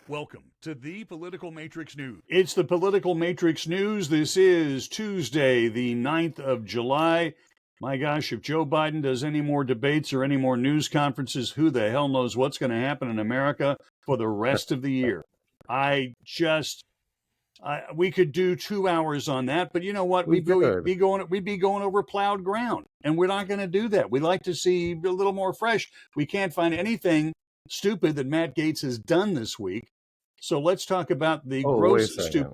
Welcome to the Political Matrix News. It's the Political Matrix News. This is Tuesday, the 9th of July. My gosh, if Joe Biden does any more debates or any more news conferences, who the hell knows what's going to happen in America for the rest of the year. We could do 2 hours on that, but you know what? We'd be going over plowed ground, and we're not going to do that. We like to see a little more fresh. We can't find anything stupid that Matt Gaetz has done this week. So let's talk about the gross stupid.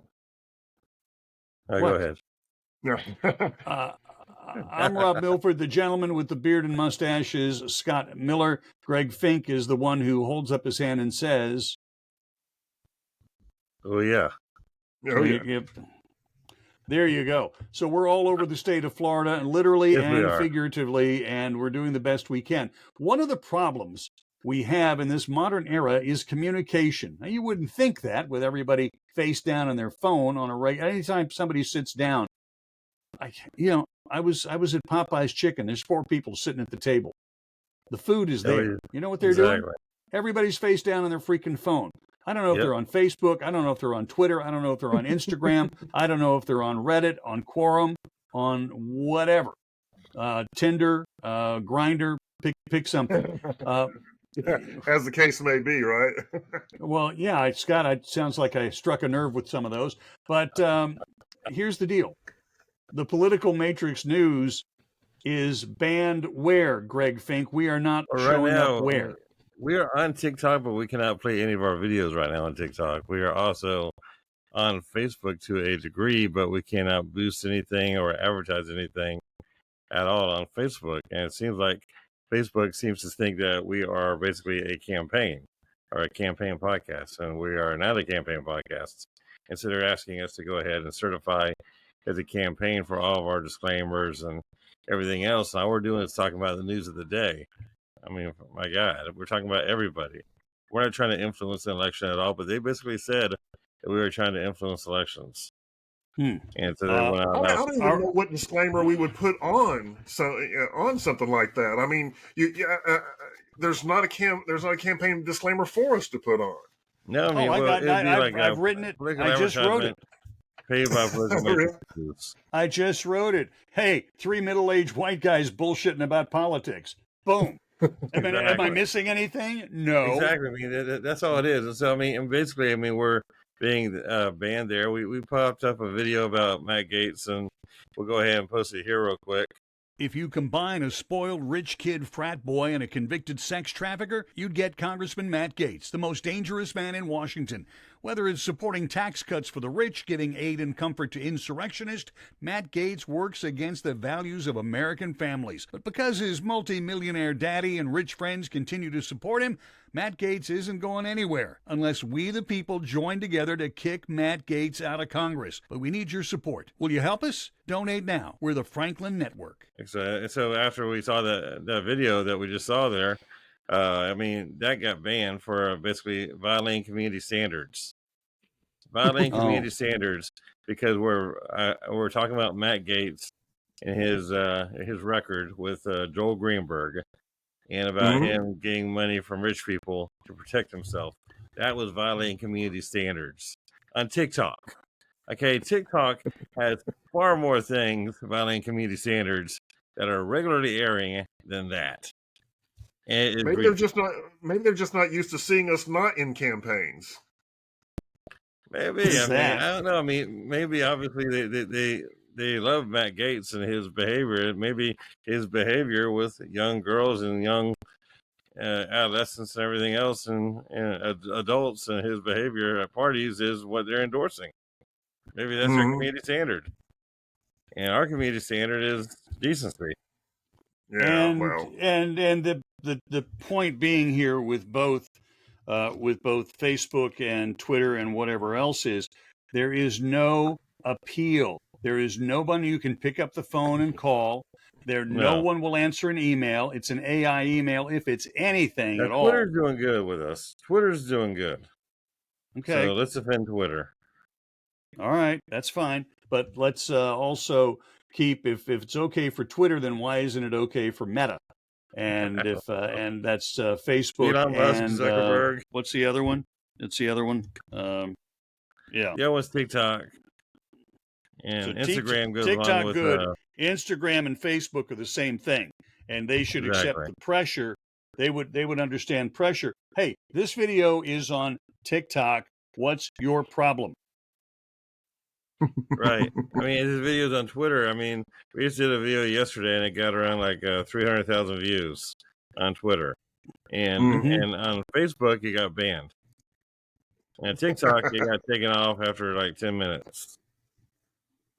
Go ahead. I'm Rob Milford. The gentleman with the beard and mustache is Scott Miller. Greg Fink is the one who holds up his hand and says, "Oh yeah." Oh, yeah. There you go. So we're all over the state of Florida, and literally and figuratively, and we're doing the best we can. One of the problems we have in this modern era is communication. Now, you wouldn't think that with everybody face down on their phone on a regular. Anytime somebody sits down, I was at Popeye's Chicken. There's 4 people sitting at the table. The food is there. You know what they're doing? Everybody's face down on their freaking phone. I don't know if they're on Facebook. I don't know if they're on Twitter. I don't know if they're on Instagram. I don't know if they're on Reddit, on Quorum, on whatever. Tinder, Grindr, pick something. As the case may be, right? Well, yeah, Scott, it sounds like I struck a nerve with some of those. But here's the deal. The Political Matrix News is banned where, Greg Fink? We are not showing up where? We are on TikTok, but we cannot play any of our videos right now on TikTok. We are also on Facebook to a degree, but we cannot boost anything or advertise anything at all on Facebook. And it seems like Facebook seems to think that we are basically a campaign or a campaign podcast, and we are not a campaign podcast. And so they're asking us to go ahead and certify as a campaign for all of our disclaimers and everything else. And all we're doing is talking about the news of the day. I mean, my God, we're talking about everybody. We're not trying to influence the election at all, but they basically said that we were trying to influence elections. And so they went out. I don't even know what disclaimer we would put on something like that. I mean, there's not a campaign disclaimer for us to put on. No, I mean, I've written it. I just wrote it. Paid by I just wrote it. Hey, 3 middle-aged white guys bullshitting about politics. Boom. Am I missing anything? No. Exactly. I mean, that's all it is. And so, I mean, basically, we're being banned there. We popped up a video about Matt Gaetz, and we'll go ahead and post it here real quick. If you combine a spoiled rich kid frat boy and a convicted sex trafficker, you'd get Congressman Matt Gaetz, the most dangerous man in Washington. Whether it's supporting tax cuts for the rich, giving aid and comfort to insurrectionists, Matt Gaetz works against the values of American families. But because his multi-millionaire daddy and rich friends continue to support him, Matt Gaetz isn't going anywhere unless we the people join together to kick Matt Gaetz out of Congress. But we need your support. Will you help us? Donate now. We're the Franklin Network. So after we saw that video that we just saw there, that got banned for basically violating community standards. Violating community standards because we're talking about Matt Gaetz and his record with Joel Greenberg. And about him getting money from rich people to protect himself. That was violating community standards on TikTok. Okay, TikTok has far more things violating community standards that are regularly airing than that. And maybe they're just not used to seeing us not in campaigns. Maybe. I don't know. I mean, maybe obviously they love Matt Gaetz and his behavior. Maybe his behavior with young girls and young adolescents and everything else and adults and his behavior at parties is what they're endorsing. Maybe that's their community standard. And our community standard is decency. Yeah, and the point being here with both Facebook and Twitter and whatever else is, there is no appeal. There is nobody you can pick up the phone and call. No one will answer an email. It's an AI email if it's anything at all. Twitter's doing good with us. Twitter's doing good. Okay. So let's defend Twitter. All right, that's fine. But let's also keep, if it's okay for Twitter, then why isn't it okay for Meta? And if and that's Facebook Elon Musk, and Zuckerberg. What's the other one? It's the other one. Yeah. The other one's TikTok. And So Instagram goes along TikTok with good. Instagram and Facebook are the same thing, and they should accept exactly. the pressure. They would understand pressure. Hey, this video is on TikTok. What's your problem? Right. I mean, his videos on Twitter. I mean, we just did a video yesterday, and it got around like 300,000 views on Twitter, and Mhm. and on Facebook, it got banned. And TikTok, it got taken off after like 10 minutes.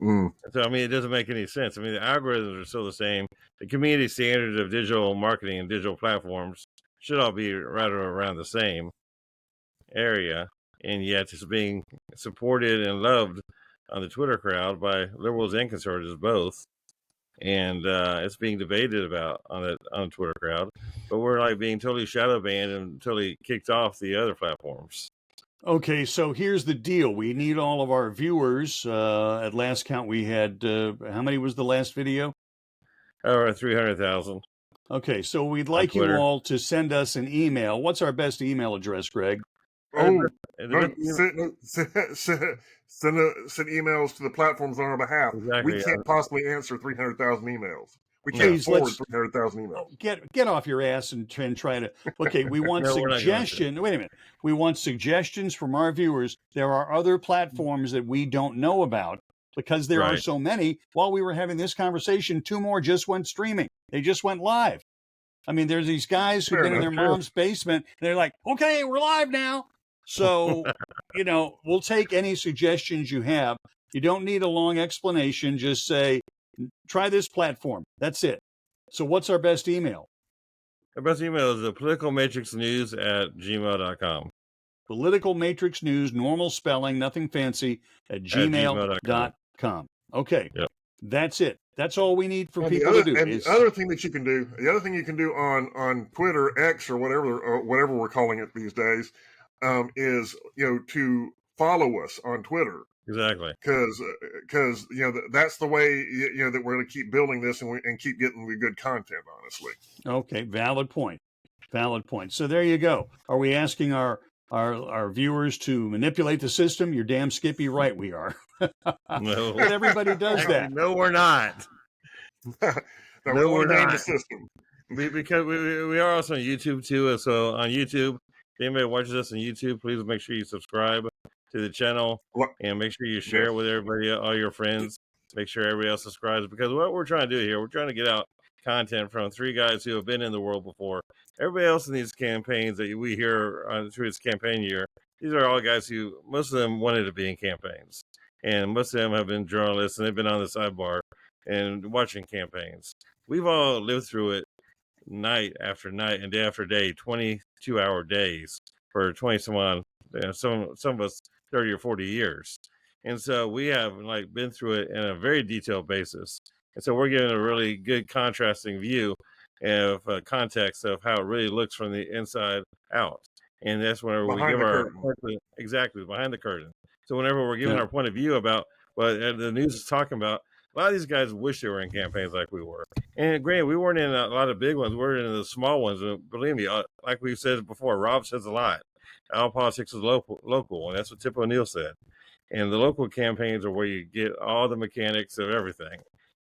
Mm. So I mean, it doesn't make any sense. I mean, the algorithms are still the same. The community standards of digital marketing and digital platforms should all be right around the same area, and yet it's being supported and loved on the Twitter crowd by liberals and conservatives both, and it's being debated about on the Twitter crowd. But we're like being totally shadow banned and totally kicked off the other platforms. Okay, so here's the deal. We need all of our viewers. At last count, we had how many was the last video? Over 300,000. Okay, so we'd like you Twitter. all to send us an email. What's our best email address, Greg? Oh, The best send emails to the platforms on our behalf. Exactly. We can't possibly answer 300,000 emails. We No. can't Please, forward let's- 300,000 emails. Oh, get off your ass and try to. Okay, we want No, we're not going to. suggestion. Wait a minute. We want suggestions from our viewers. There are other platforms that we don't know about because there are Right. so many. While we were having this conversation, 2 more just went streaming. They just went live. I mean, there's these guys who've Fair been in their enough. mom's basement. And they're like, okay, we're live now. So, we'll take any suggestions you have. You don't need a long explanation. Just say, try this platform. That's it. So what's our best email? The best email is the politicalmatrixnews@gmail.com. Political Matrix News, normal spelling, nothing fancy, at gmail.com. Okay. Yep. That's it. That's all we need for And people the to do. other thing that you can do, on Twitter, X, or whatever we're calling it these days, is to follow us on Twitter. Exactly. Because that's the way that we're going to keep building this and keep getting the good content. Honestly. Okay, valid point. So there you go. Are we asking our viewers to manipulate the system? You're damn Skippy right. We are. No. But everybody does that. No, we're not. No, No, we're game the not. system. Because we are also on YouTube too. So on YouTube, if anybody watches us on YouTube, please make sure you subscribe to the channel and make sure you share it with everybody, all your friends. Make sure everybody else subscribes, because what we're trying to do here, we're trying to get out content from 3 guys who have been in the world before. Everybody else in these campaigns that we hear through this campaign year, these are all guys who, most of them wanted to be in campaigns, and most of them have been journalists, and they've been on the sidebar and watching campaigns. We've all lived through it night after night and day after day, 22-hour days for 20 some odd, some of us 30 or 40 years. And so we have been through it in a very detailed basis. And so we're getting a really good contrasting view of context of how it really looks from the inside out. And that's whenever we give our exactly behind the curtain. So whenever we're giving our point of view about what the news is talking about, a lot of these guys wish they were in campaigns like we were. And granted, we weren't in a lot of big ones. We're in the small ones. And believe me, like we've said before, Rob says a lot. All politics is local, and that's what Tip O'Neill said. And the local campaigns are where you get all the mechanics of everything.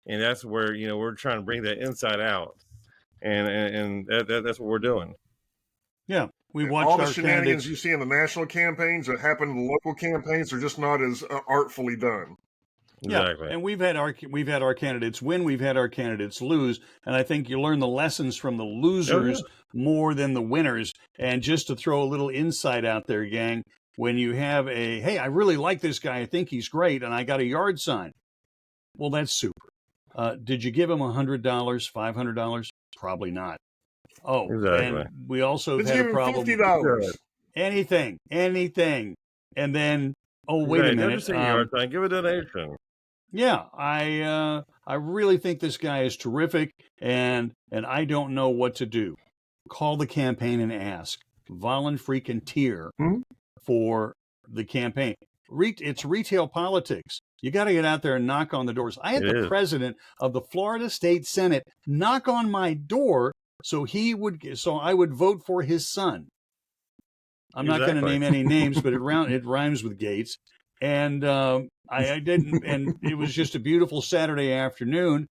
And that's where, we're trying to bring that inside out. And that's what we're doing. Yeah. We watched all the our shenanigans candidates. you see in the national campaigns that happen in the local campaigns are just not as artfully done. Exactly. Yeah, and we've had our candidates win, we've had our candidates lose, and I think you learn the lessons from the losers more than the winners. And just to throw a little insight out there, gang, when you have hey, I really like this guy, I think he's great, and I got a yard sign. Well, that's super. Did you give him $100, $500? Probably not. Oh, exactly. And we also Let's had give a him problem. $50. Anything, and then wait a minute. Don't just say yard sign, give a donation. Yeah, I really think this guy is terrific, and I don't know what to do. Call the campaign and ask. Volunteer for the campaign. It's retail politics. You got to get out there and knock on the doors. I had the president of the Florida State Senate knock on my door so I would vote for his son. I'm not going to name any names, but it rhymes with Gates. And I didn't, and it was just a beautiful Saturday afternoon.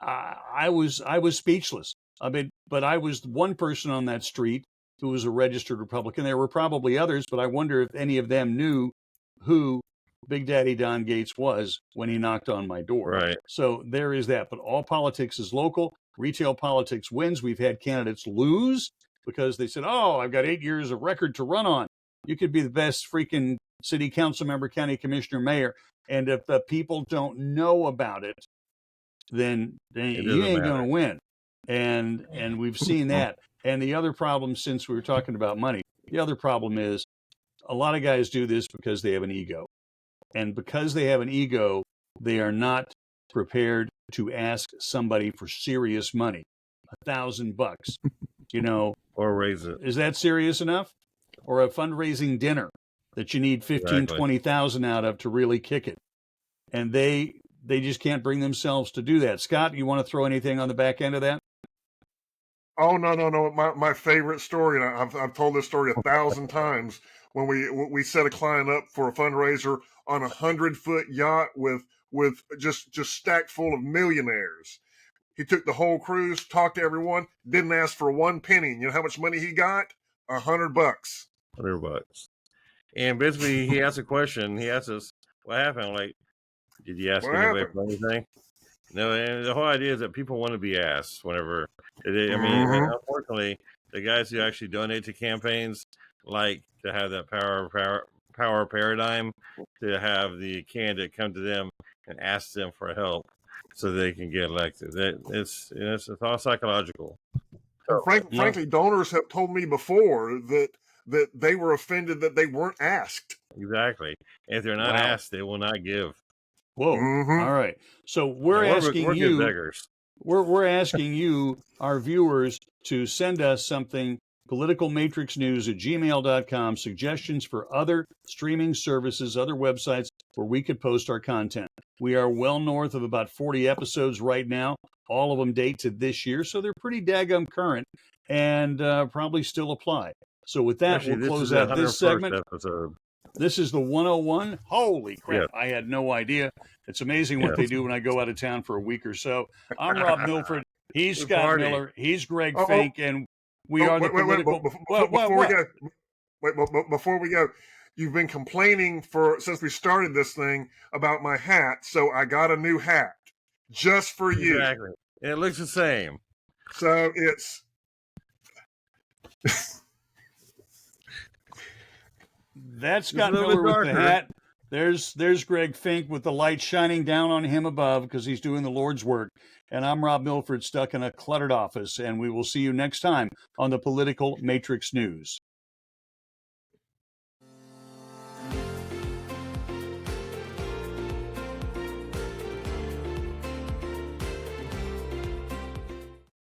I was speechless. I mean, but I was one person on that street who was a registered Republican. There were probably others, but I wonder if any of them knew who Big Daddy Don Gates was when he knocked on my door. Right. So there is that. But all politics is local. Retail politics wins. We've had candidates lose because they said, "Oh, I've got 8 years of record to run on. You could be the best freaking city council member, county commissioner, mayor." And if the people don't know about it, then you ain't going to win. And we've seen that. And the other problem, since we were talking about money, the other problem is a lot of guys do this because they have an ego. And because they have an ego, they are not prepared to ask somebody for serious money, $1,000, you know. Or raise it. Is that serious enough? Or a fundraising dinner that you need 15, 20,000 out of to really kick it. And they just can't bring themselves to do that. Scott, you want to throw anything on the back end of that? Oh, no. My favorite story, and I've told this story 1,000 times, when we set a client up for a fundraiser on a 100-foot yacht with just stacked full of millionaires. He took the whole cruise, talked to everyone, didn't ask for one penny. You know how much money he got? $100. $100. And basically, he asked a question. He asked us, "What happened?" Like, did you ask anybody for anything? No, and the whole idea is that people want to be asked whenever. I mean, unfortunately, the guys who actually donate to campaigns like to have that power paradigm, to have the candidate come to them and ask them for help so they can get elected. It's all psychological. So, frankly, donors have told me before that they were offended that they weren't asked. Exactly. If they're not asked, they will not give. Whoa. All right. So we're asking you, we're asking you, our viewers, to send us something, politicalmatrixnews@gmail.com, suggestions for other streaming services, other websites where we could post our content. We are well north of about 40 episodes right now. All of them date to this year, so they're pretty daggum current and probably still apply. So with that, we'll close out this segment. Episode. This is the 101. Holy crap. I had no idea. It's amazing what they do when I go out of town for a week or so. I'm Rob Milford. He's Scott Miller. He's Greg Fink. And we are the political... Before we go, you've been complaining since we started this thing about my hat. So I got a new hat just for you. Exactly. It looks the same. So it's... That's Scott Miller with the hat. There's Greg Fink with the light shining down on him above because he's doing the Lord's work. And I'm Rob Milford, stuck in a cluttered office. And we will see you next time on the Political Matrix News.